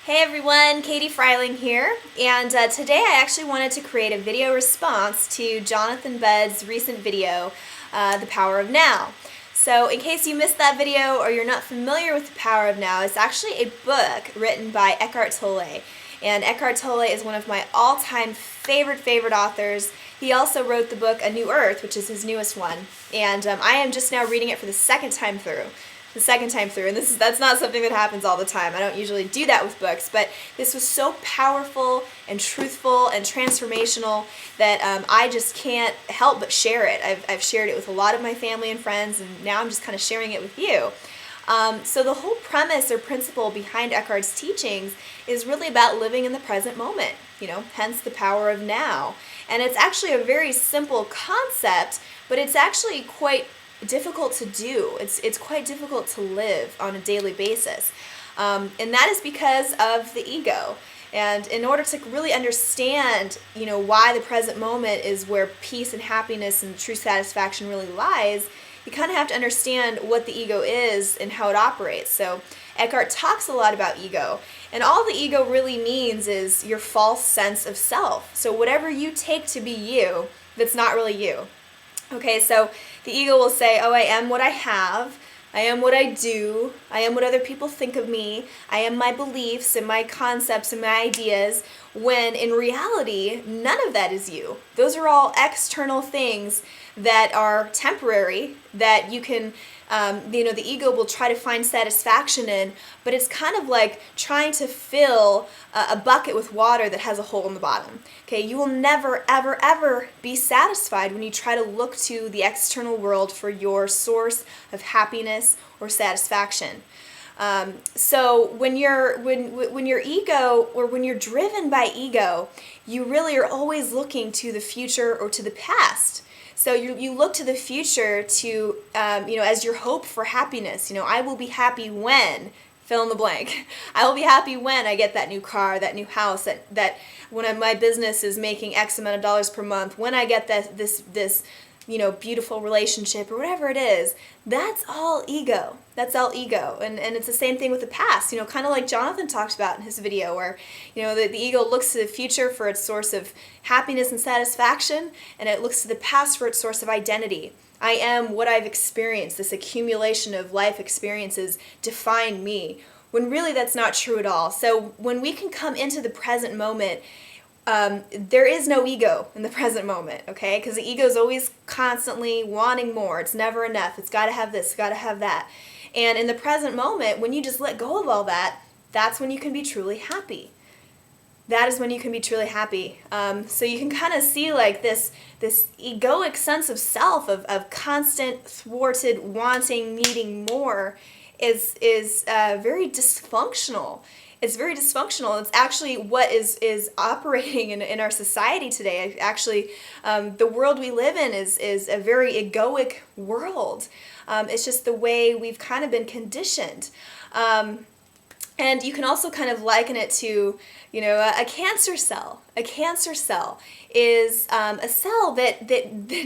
Hey everyone, Katie Freiling here, and today I actually wanted to create a video response to Jonathan Bedd's recent video, The Power of Now. So in case you missed that video or you're not familiar with The Power of Now, it's actually a book written by Eckhart Tolle. And Eckhart Tolle is one of my all-time favorite authors. He also wrote the book A New Earth, which is his newest one. And I am just now reading it for the second time through. And that's not something that happens all the time. I don't usually do that with books, but this was so powerful and truthful and transformational that I just can't help but share it. I've shared it with a lot of my family and friends, and now I'm just kind of sharing it with you. So the whole premise or principle behind Eckhart's teachings is really about living in the present moment, hence the power of now. And it's actually a very simple concept, but it's actually quite difficult to do. It's quite difficult to live on a daily basis. And that is because of the ego. And in order to really understand, why the present moment is where peace and happiness and true satisfaction really lies, you kind of have to understand what the ego is and how it operates. So Eckhart talks a lot about ego. And all the ego really means is your false sense of self. So whatever you take to be you, that's not really you. Okay, so the ego will say, oh, I am what I have, I am what I do, I am what other people think of me, I am my beliefs and my concepts and my ideas, when in reality, none of that is you. Those are all external things that are temporary, that you can, the ego will try to find satisfaction in, but it's kind of like trying to fill a bucket with water that has a hole in the bottom. Okay, you will never, ever be satisfied when you try to look to the external world for your source of happiness or satisfaction. So when your ego, or when you're driven by ego, you really are always looking to the future or to the past. So you look to the future to, as your hope for happiness. I will be happy when, fill in the blank. I will be happy when I get that new car, that new house, that when my business is making X amount of dollars per month, when I get this beautiful relationship or whatever it is. That's all ego. That's all ego. And it's the same thing with the past, kind of like Jonathan talked about in his video where, the ego looks to the future for its source of happiness and satisfaction, and it looks to the past for its source of identity. I am what I've experienced. This accumulation of life experiences define me, when really that's not true at all. So when we can come into the present moment, there is no ego in the present moment, okay? Because the ego is always constantly wanting more. It's never enough. It's got to have this, got to have that. And in the present moment, when you just let go of all that, that's when you can be truly happy. That is when you can be truly happy. So you can kind of see like this egoic sense of self, of constant, thwarted, wanting, needing more is very dysfunctional. It's very dysfunctional. It's actually what is operating in our society today. Actually, the world we live in is a very egoic world. It's just the way we've kind of been conditioned. And you can also kind of liken it to, a cancer cell. A cancer cell is a cell that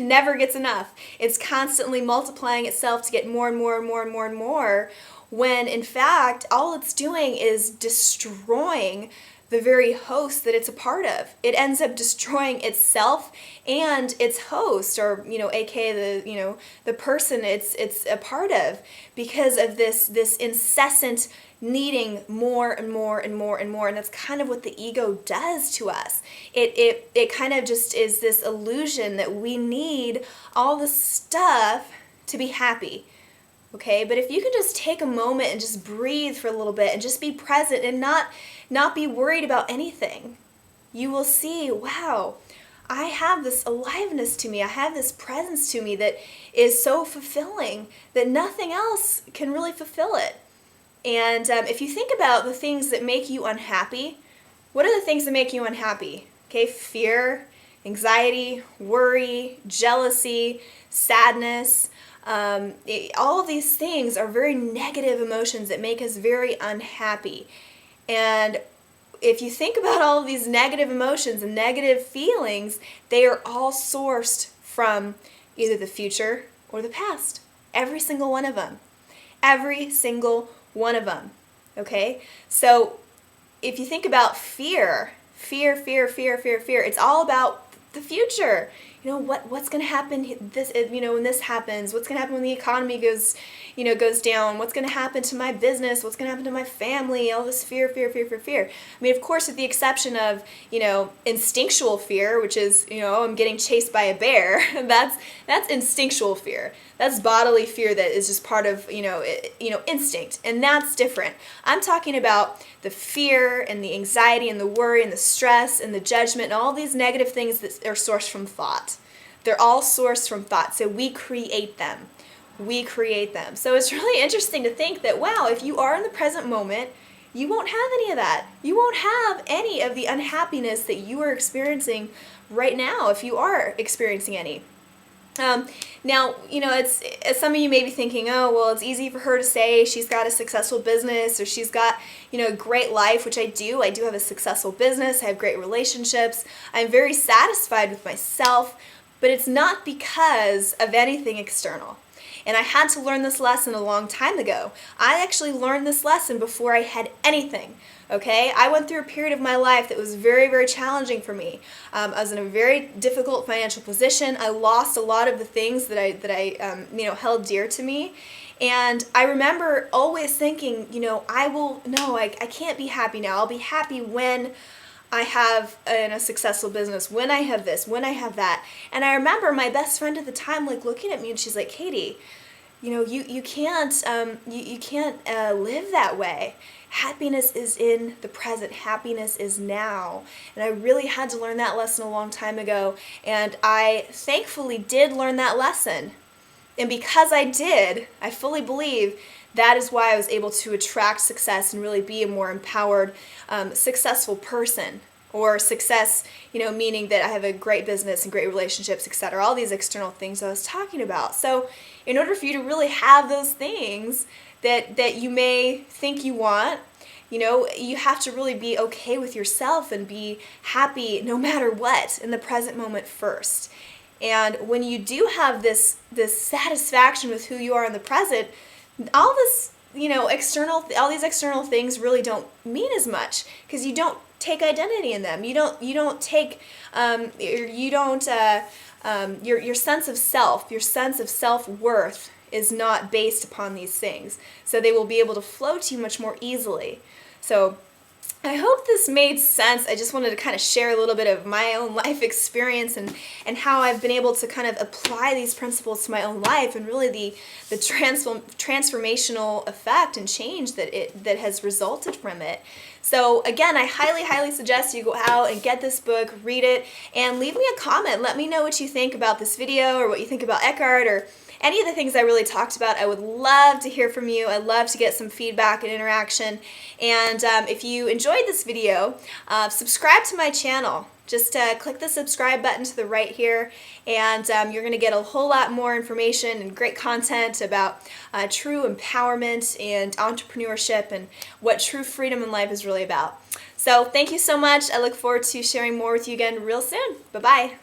never gets enough. It's constantly multiplying itself to get more and more and more and more and more, when in fact all it's doing is destroying the very host that it's a part of. It ends up destroying itself and its host, or aka the person it's a part of, because of this incessant needing more and more and more and more. And that's kind of what the ego does to us. It kind of just is this illusion that we need all the stuff to be happy. Okay, but if you can just take a moment and just breathe for a little bit and just be present and not be worried about anything, you will see, wow, I have this aliveness to me. I have this presence to me that is so fulfilling that nothing else can really fulfill it. And if you think about the things that make you unhappy, what are the things that make you unhappy? Okay, fear, anxiety, worry, jealousy, sadness. All of these things are very negative emotions that make us very unhappy. And if you think about all of these negative emotions and negative feelings, they are all sourced from either the future or the past. Every single one of them. Every single one of them. Okay? So if you think about fear, it's all about the future. What's going to happen when this happens? What's going to happen when the economy goes down? What's going to happen to my business? What's going to happen to my family? All this fear. I mean, of course, with the exception of, instinctual fear, which is, I'm getting chased by a bear. That's instinctual fear. That's bodily fear that is just part of, instinct. And that's different. I'm talking about the fear and the anxiety and the worry and the stress and the judgment and all these negative things that are sourced from thought. They're all sourced from thought. So we create them. So it's really interesting to think that, wow, if you are in the present moment, you won't have any of that. You won't have any of the unhappiness that you are experiencing right now, if you are experiencing any. Now, it's some of you may be thinking, oh, well, it's easy for her to say she's got a successful business or she's got, a great life, which I do. I do have a successful business. I have great relationships. I'm very satisfied with myself, but it's not because of anything external. And I had to learn this lesson a long time ago. I actually learned this lesson before I had anything. Okay, I went through a period of my life that was very, very challenging for me. I was in a very difficult financial position. I lost a lot of the things that I held dear to me. And I remember always thinking, I can't be happy now. I'll be happy when I have a successful business, when I have this, when I have that. And I remember my best friend at the time, looking at me, and she's like, Katie, you can't live that way. Happiness is in the present. Happiness is now. And I really had to learn that lesson a long time ago. And I thankfully did learn that lesson. And because I did, I fully believe that is why I was able to attract success and really be a more empowered, successful person. Or success, meaning that I have a great business and great relationships, etc. All these external things I was talking about. So in order for you to really have those things that you may think you want, you have to really be okay with yourself and be happy no matter what in the present moment first. And when you do have this satisfaction with who you are in the present, all this, all these external things really don't mean as much because you don't take identity in them. You don't take your sense of self, your sense of self-worth is not based upon these things. So they will be able to flow to you much more easily. So I hope this made sense. I just wanted to kind of share a little bit of my own life experience and how I've been able to kind of apply these principles to my own life and really the transformational effect and change that has resulted from it. So again, I highly, highly suggest you go out and get this book, read it, and leave me a comment. Let me know what you think about this video or what you think about Eckhart or any of the things I really talked about. I would love to hear from you. I'd love to get some feedback and interaction. And if you enjoyed this video, subscribe to my channel. Just click the subscribe button to the right here, and you're going to get a whole lot more information and great content about true empowerment and entrepreneurship and what true freedom in life is really about. So thank you so much. I look forward to sharing more with you again real soon. Bye-bye.